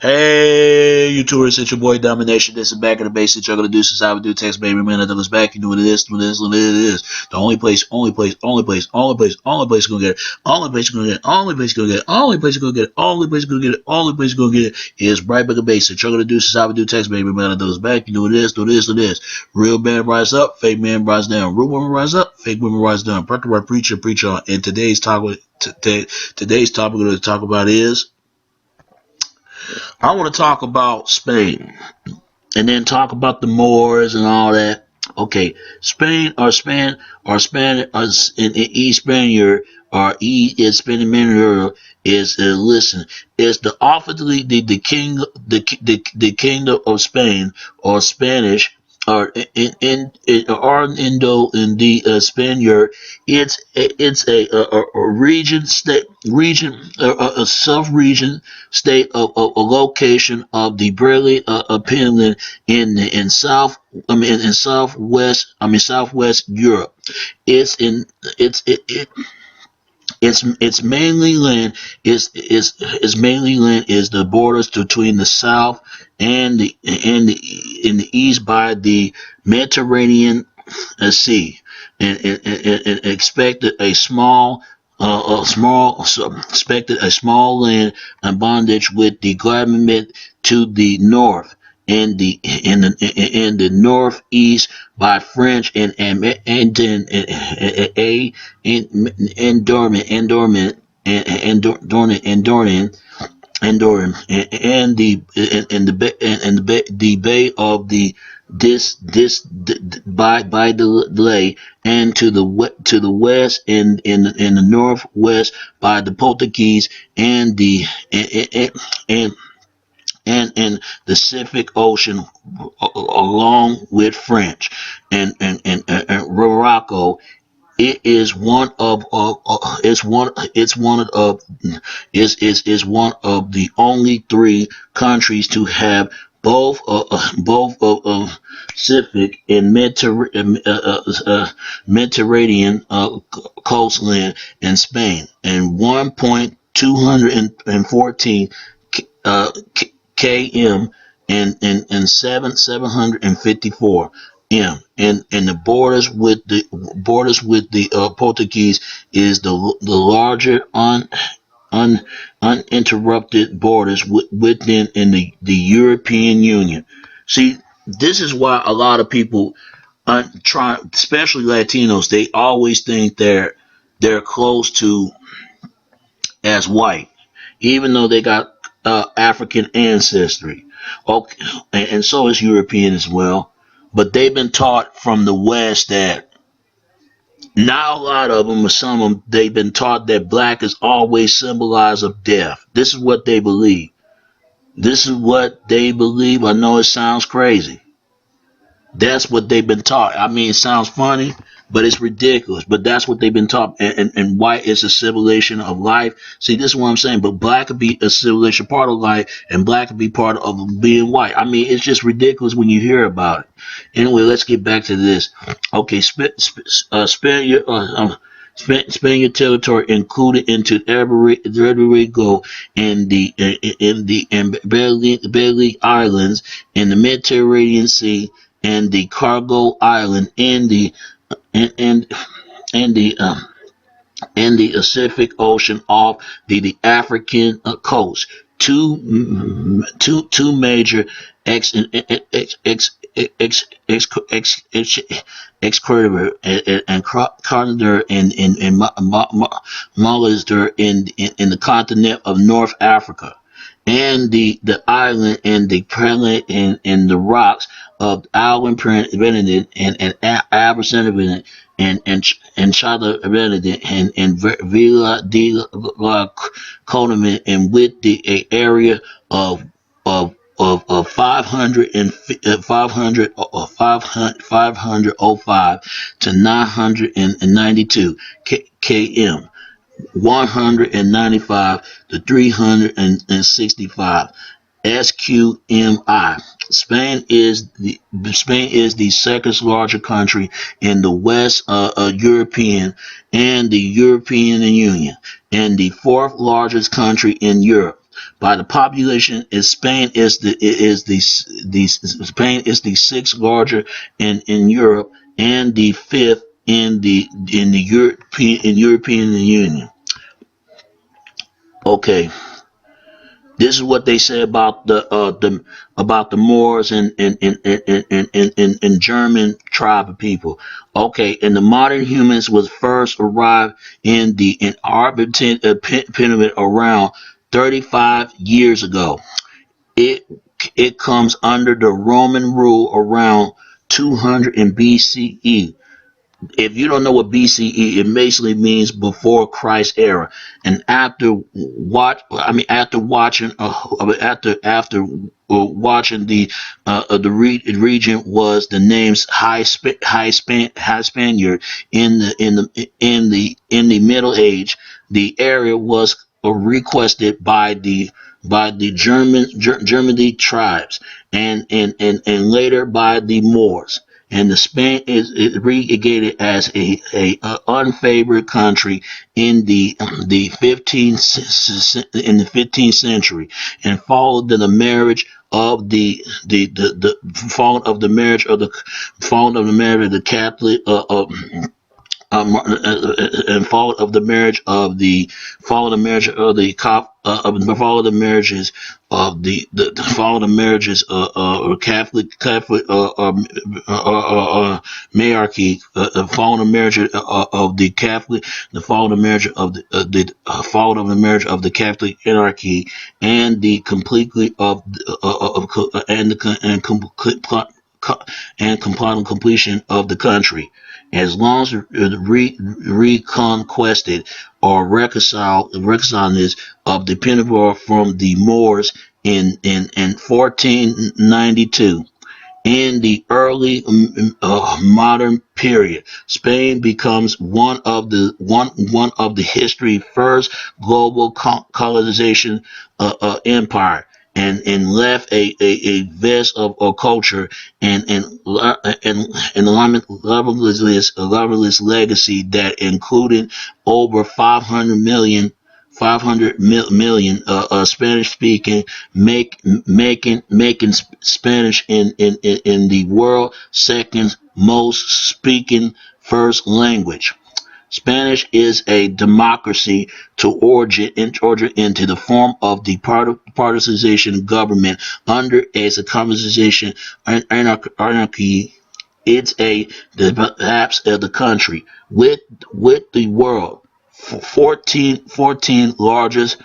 Hey, you tourists, it's your boy Domination. This is Back in the Basics. You're gonna do since I would do text baby man until it's back. You know what it is, what it is, what it is. The only place you're gonna get it, only place you're gonna get it, only place you're gonna get it, only place you're gonna get it, only place you're gonna get it, only place you're gonna get it is right back in basics. You're gonna do since I would do text baby man until it's back. You know what it is, what it is, what it is. Real man rise up, fake man rise down. Real woman rise up, fake woman rise down. Preacher right preacher, preach on. And today's topic we're gonna talk about is I want to talk about Spain and then talk about the Moors and all that. Okay, in East Spaniard or Spaniard listen, is the officially the kingdom of Spain or Spanish or in the Spaniard. It's a region state region a sub region state of a location of the Briley Peninsula in South in Southwest Europe. It's in its mainly land is mainly land is the borders between the south and the east by the Mediterranean Sea, and expected a small land and bondage with the government to the north and the northeast by French and then Andorran the Bay of by the Lay, and to the west in the northwest by the Portuguese and and the Pacific Ocean along with French and Morocco. It is one of is one of the only three countries to have both Pacific and Mediterranean coastline in Spain, and 1.214 km and 754 and the borders with the Portuguese is the larger un, uninterrupted borders within in the European Union. See, this is why a lot of people try, especially Latinos, they always think they're close to as white, even though they got African ancestry. Okay, and so is European as well. But they've been taught from the West that now a lot of them, or some of them, they've been taught that black is always symbolized of death. This is what they believe. This is what they believe. I know it sounds crazy. That's what they've been taught. I mean, it sounds funny, but it's ridiculous. But that's what they've been taught. And white is a civilization of life. See, this is what I'm saying. But black could be a civilization part of life, and black could be part of being white. I mean, it's just ridiculous when you hear about it. Anyway, let's get back to this. Okay, Spaniard territory included into Rodrigo and the Balearic Islands in the Mediterranean Sea and the Cargo Island and and the Pacific Ocean off the African coast. Two major ex ex ex ex ex ex excurver and Carter and Mollister in the continent of North Africa, and the island and the planet and the rocks of Alvin Benedict and Albert Benedict and Chata Benedict and Villa de la Coleman, and with the area of 500 and 505 to 992 km, 195 to 365 SQMI. Spain is the second largest country in the West European and the European Union, and the fourth largest country in Europe. By the population, is Spain Spain is the sixth larger in Europe and the fifth in the European Union. Okay, this is what they say about the Moors and German tribe of people. Okay, and the modern humans was first arrived in the inhabited pyramid around 35 years ago. It it comes under the Roman rule around 200 in BCE. If you don't know what BCE, it basically means before Christ era. And after watching, watching region was the names High Spaniard in the Middle Age. The area was requested by the Germany tribes and later by the Moors, and the Spain is relegated as a unfavored country in the 15th century, and followed the marriage of the fall of the marriage of the fall of the marriage of the Catholic and fall of the marriage of the fall of the marriage of the cop fall of the marriages of the fall of the marriages Catholic monarchy, fall of the marriage of the Catholic, the fall of the marriage of the fall of the marriage of the Catholic anarchy, and the completely and the and completion of the country, as long as reconquested or reconciled of the Peninsula from the Moors in 1492. In the early modern period, Spain becomes one of the history first global colonization empire, and left a vast of culture and limitless legacy that included over 500 million Spanish speaking, making Spanish in the world second most speaking first language. Spanish is a democracy to origin into the form of the partisanization government under as a communization anarchy. It's the perhaps of the country with the world 14 largest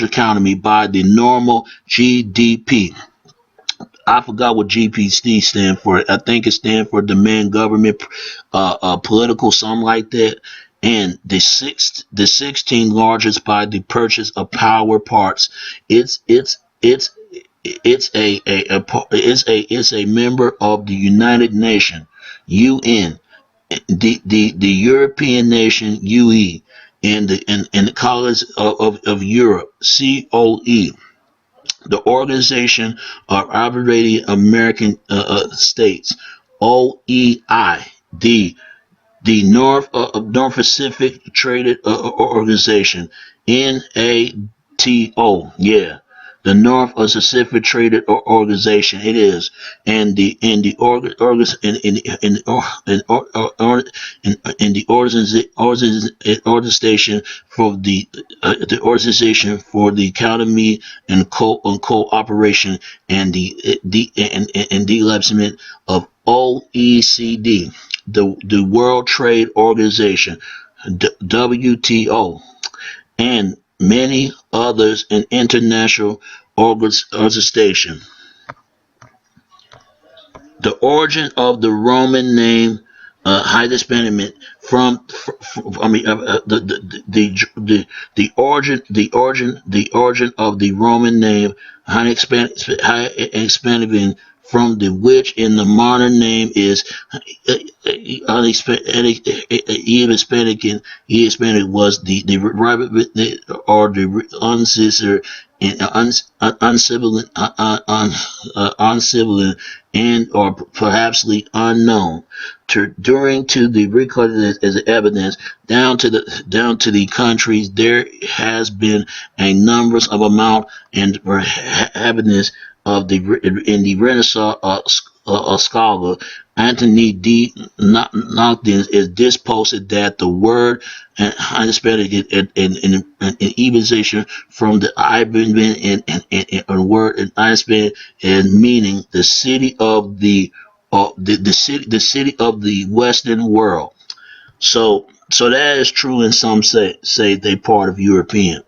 economy by the normal GDP. I forgot what GPC stand for. I think it stands for demand government, political, something like that. And the 16th largest by the purchase of power parts. It's it's a member of the United Nations, UN, the European nation UE, and the College of Europe, COE, the Organization of Operating American States, OEI, the North Pacific Trade Organization, NATO, yeah, the North Pacific Trade Organization. It is, and the organization for the organization for the economy and cooperation, and the development of OECD, the World Trade Organization, WTO, and many others in international organization. The origin of the Roman name Hydaspanic I mean the origin of the Roman name Hydaspanic from the which in the modern name is Hispanic. Hispanic was the rabbit or the uncivilized and uncivilized and or perhaps unknown during to the recorded as evidence down to the countries there has been a numbers of amount and inhabitants of the in the Renaissance scholar Anthony D. Nocton is disposed that the word Hispanic and evanization from the Iban and word and Hispanic and meaning the city of the city of the Western world. So that is true, and some say they part of European.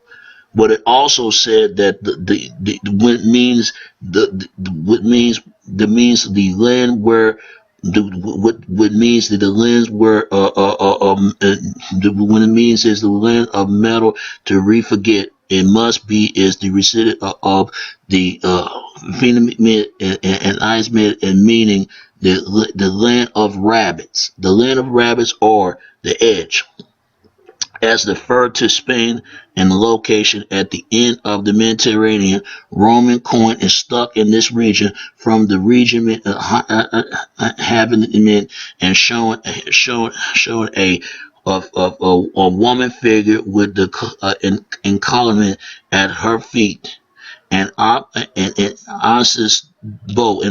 But it also said that the what means what means the land where what means that the lands where what it means is the land of metal to re-forget. It must be is the recipient of the phenomenon and Iceman and meaning the land of rabbits. The land of rabbits or the edge as referred to Spain and the location at the end of the Mediterranean. Roman coin is stuck in this region from the region having and showing a woman figure with the in column at her feet. And Isis Bo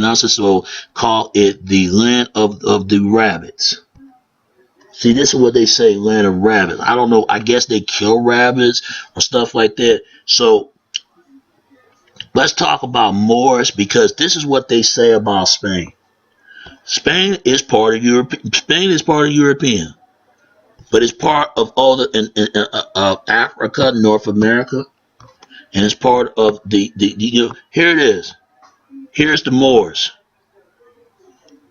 called it the land of the rabbits. See, this is what they say, land of rabbits. I don't know. I guess they kill rabbits or stuff like that. So let's talk about Moors because this is what they say about Spain. Spain is part of Europe. Spain is part of European, but it's part of all the Africa, North America, and it's part of here it is. Here's the Moors,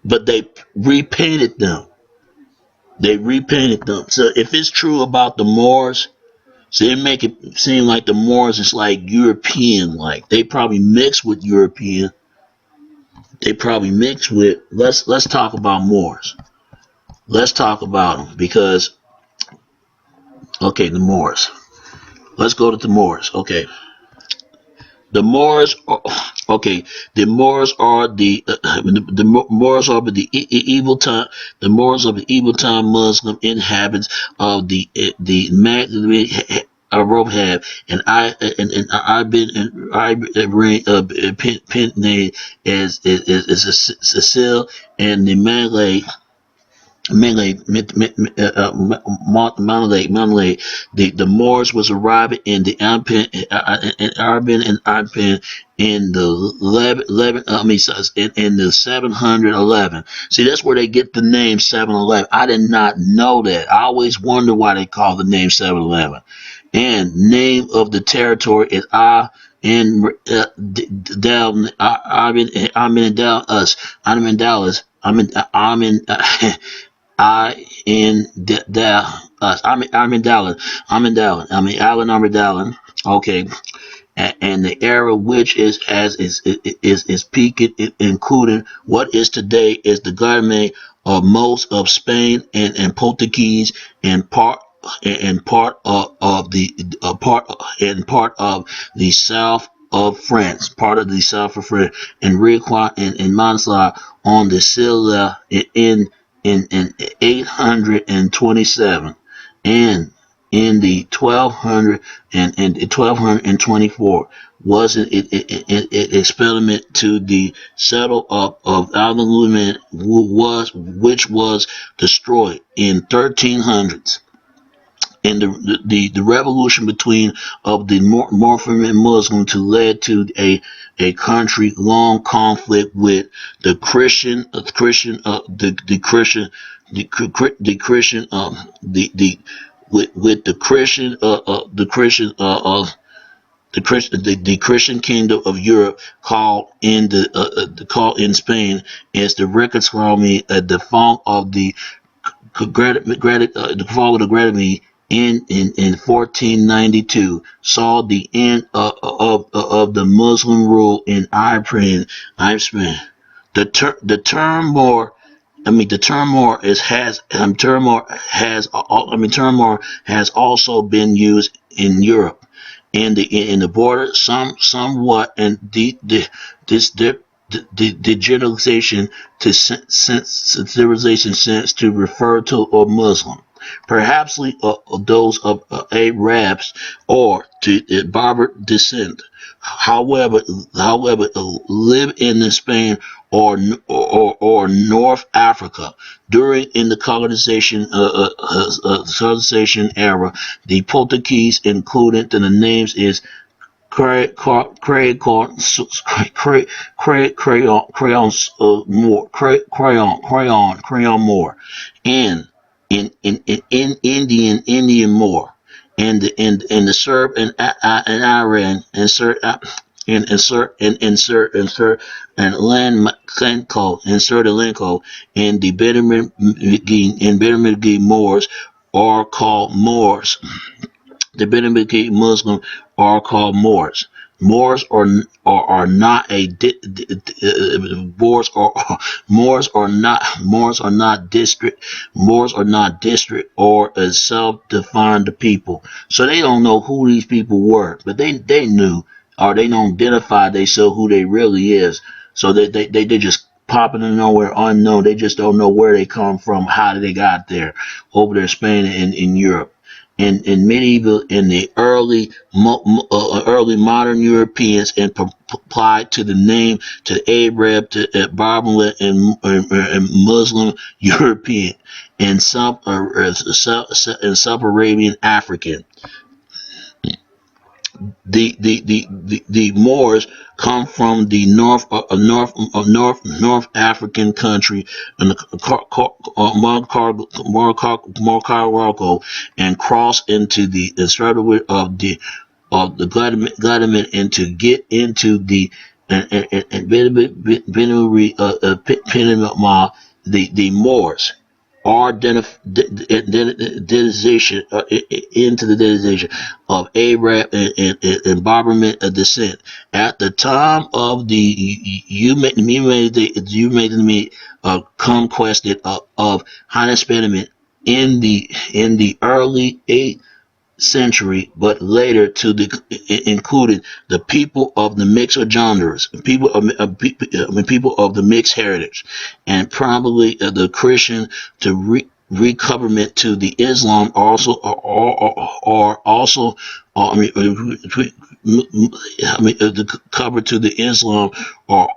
but they repainted them. They repainted them. So if it's true about the Moors, so they make it seem like the Moors is like European, like they probably mix with European. They probably mix with. Let's talk about Moors. Let's talk about them because okay, the Moors. Let's go to the Moors. Okay, the Moors. Okay, the Moors are the Moors are evil time. The Moors are the evil time Muslim inhabitants of the Arab have and I've been Pin as Cecile and the Malay, the Moors was arriving in the Arabian and Arabin in the 11 in the 711. See, that's where they get the name 711. I did not know that. I always wonder why they call the name 711. And name of the territory is in down I'm in Dallas. I'm in Dallas. I'm in I'm in Dallas. I'm in Dallas. I mean Allen Dallas. Okay. And the era which is as is peaked, including what is today is the government of most of Spain and Portuguese and part of the south of France, and Requin and Mansa on the Silla in 827 and in the 1200 and 1224 was it experiment to the settle up of Aluminium which was destroyed in 1300s and the revolution between of the Mormon and Muslim to led to a country long conflict with the Christian the Christian with the Christian the Christian kingdom of Europe called in called in Spain as the reconciling the fall of the fall of the Granada in 1492 saw the end of the Muslim rule in Iran. the term more. I mean, the term more is has term more has term more has also been used in Europe, in the border, somewhat, and this the generalization to civilization sense to refer to a Muslim, perhaps those of Arabs or to Berber descent. However, live in the Spain or North Africa during in the colonization era. The Portuguese included in the names is crayon more, and in Indian more, and the Serb and Iran insert and land Lenko insert a Lenko, and the Bedouin Moors are called Moors. The Benedictine Muslim are called Moors. Moors are not a Moors are not district or a self-defined people. So they don't know who these people were, but they knew, or they don't identify themselves who they really is. So they just popping in nowhere unknown. They just don't know where they come from, how they got there over there, Spain and in Europe. In medieval, in the early modern Europeans, and applied to the name to Arab, to Berber, and Muslim European, and sub Arabian African. The Moors come from the North African country and Morocco, and cross into the struggle of the Gladman, and to get into the and Panama. The Moors are denization into the denization of Arab and Barberman descent at the time of the conquest of Hispanic in the early 8th century, but later to the included the people of the mixed genres, people of the mixed heritage, and probably the Christian to recoverment to the Islam also, or also, the cover to the Islam, or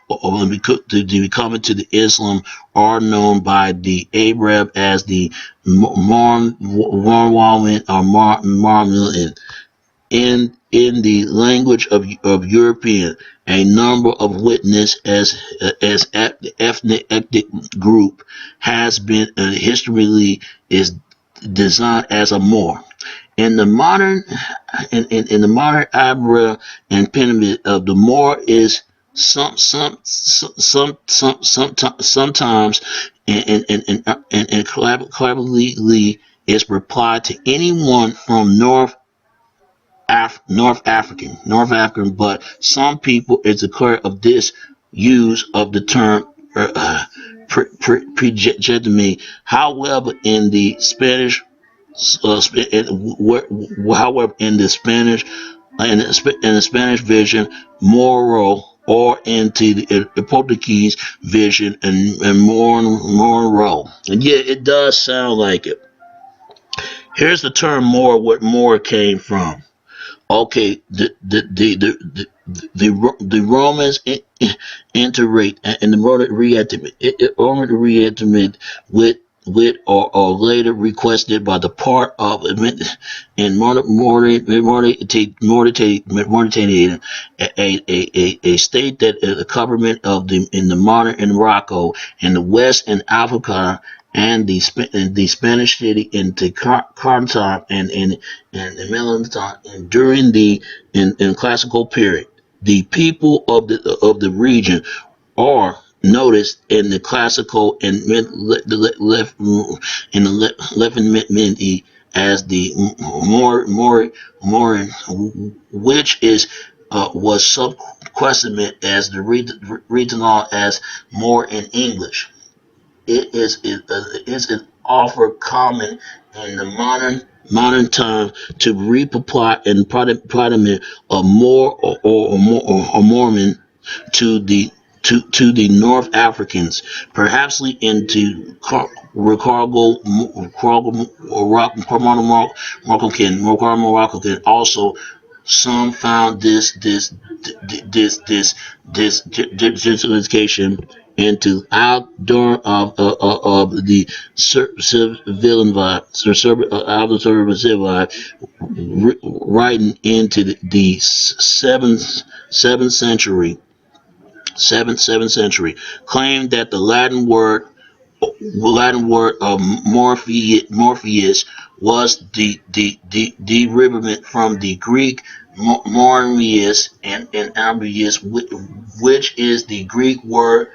the cover to the Islam, are known by the Arab as the Marwalan or Marmilan. In the language of European, a number of witness as ethnic group has been historically is designed as a Moor. In the modern in the modern Abra and pyramid of the Moor is sometimes and collaboratively is replied to anyone from North African, but some people is declared of this use of the term prejudgment. However, in the Spanish, however, in the Spanish, in the Spanish vision, moral, or into the Portuguese vision, and moral. And yeah, it does sound like it. Here's the term more, what more came from. Okay, the Romans integrate and the Roman reactivate with or later requested by the part of and Mauritania, a state that the government of the in the modern in Morocco and the West and Africa, and the Spanish city into Carthage and Melanchthon, and during the in classical period. The people of the region are noticed in the classical and left in the left as the more, which is was subquesiment as the regional as more in English. It is an offer common in the modern time to reply and parliament of more or Mormon to the North Africans, perhaps into Morocco can also some found this justification into outdoor of the civilian out of the civil writing into the seventh century, claimed that the Latin word of Morpheus was the derivative from the Greek Morpheus and Ambius, which is the Greek word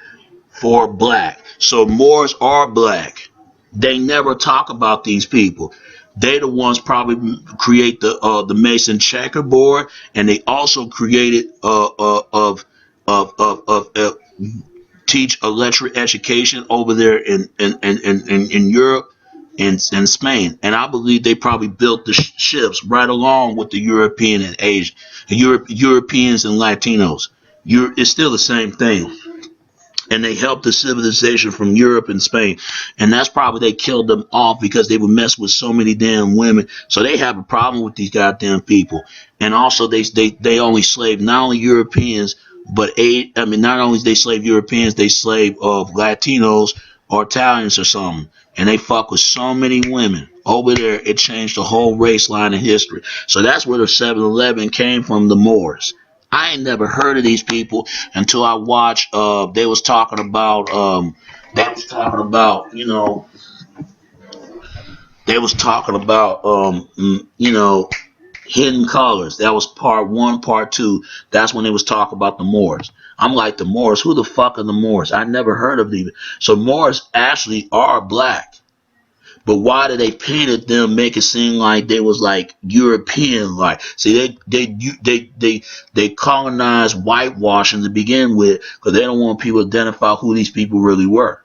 for black. So Moors are black. They never talk about these people. They the ones probably create the Mason checkerboard, and they also created teach electric education over there in Europe and Spain. And I believe they probably built the ships right along with the European and Asian, Europeans and Latinos. It's still the same thing, and they helped the civilization from Europe and Spain. And that's probably they killed them off because they would mess with so many damn women. So they have a problem with these goddamn people. And also they only slave not only Europeans, but not only they slave Europeans, they slave Latinos or Italians or something. And they fuck with so many women over there. It changed the whole race line in history. So that's where the 7-Eleven came from, the Moors. I ain't never heard of these people until I watched. They was talking about. You know. They was talking about. Hidden colors. That was part one, part two. That's when they was talking about the Moors. I'm like, the Moors. Who the fuck are the Moors? I never heard of them. So Moors actually are black. But why did they painted them, make it seem like they was like European like? See, they colonized whitewashing to begin with because they don't want people to identify who these people really were.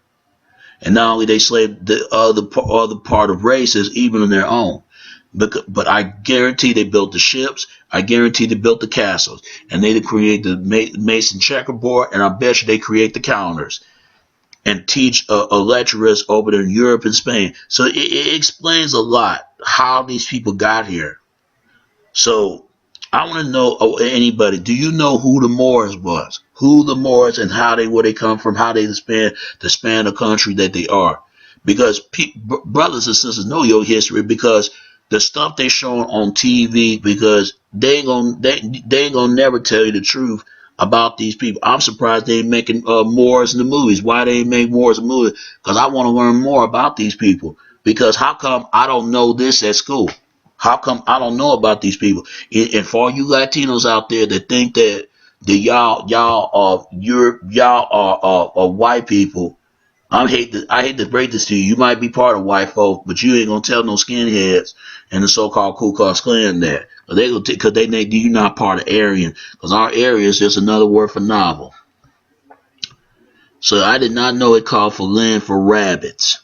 And not only they slaved the other part of races, even in their own. But I guarantee they built the ships. I guarantee they built the castles, and they create the Mason checkerboard. And I bet you they create the calendars and teach lecturers over there in Europe and Spain. So it explains a lot how these people got here. So I want to know, anybody, do you know who the Moors was? Who the Moors and where they come from, how they span the country that they are. Because brothers and sisters know your history because the stuff they showing on TV, because they ain't gonna never tell you the truth about these people. I'm surprised they ain't making Moors in the movies. Why they ain't make Moors in the movies? Because I want to learn more about these people. Because how come I don't know this at school? How come I don't know about these people? And for all you Latinos out there that think that y'all are white people, I hate to break this to you. You might be part of white folk, but you ain't gonna tell no skinheads and the so-called Ku Klux Klan that. Because they know you're not part of Aryan. Because our area is just another word for novel. So I did not know it called for land for rabbits.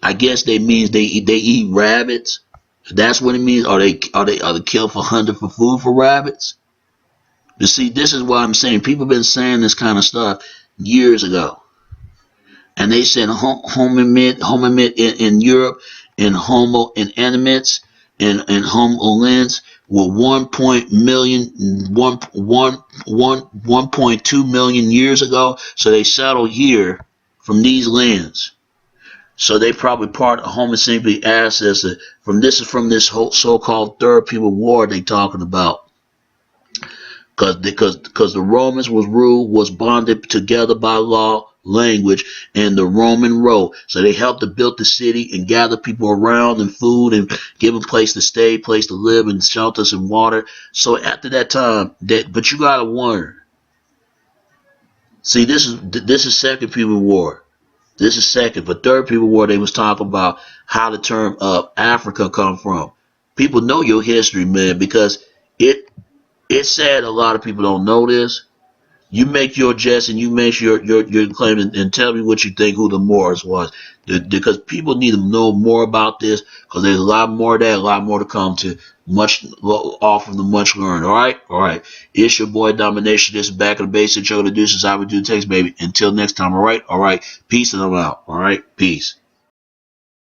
I guess that means they eat rabbits. That's what it means. Are they killed for hunting for food for rabbits? But see, this is what I'm saying. People been saying this kind of stuff years ago. And they said hominid in Europe, and homo inanimates and homolens were 1.2 million years ago. So they settled here from these lands. So they probably part of Homo sapiens ancestor from this whole so-called Third People War they talking about. Because the Romans was bonded together by law, language, and the Roman road. So they helped to build the city and gather people around and food and give them place to stay, place to live, and shelters and water. So after that time, but you gotta wonder. See, this is Second People War. This is second. But Third People War, they was talking about how the term Africa come from. People know your history, man, because it It's sad a lot of people don't know this. You make your jest and you make your claim and tell me what you think who the Moors was. Because people need to know more about this because there's a lot more of that, a lot more to come to much off of the much learned. All right? All right. It's your boy Domination. This is Back of the Basics. Show to do this is how we do things, baby. Until next time, all right? All right. Peace and I'm out. All right? Peace.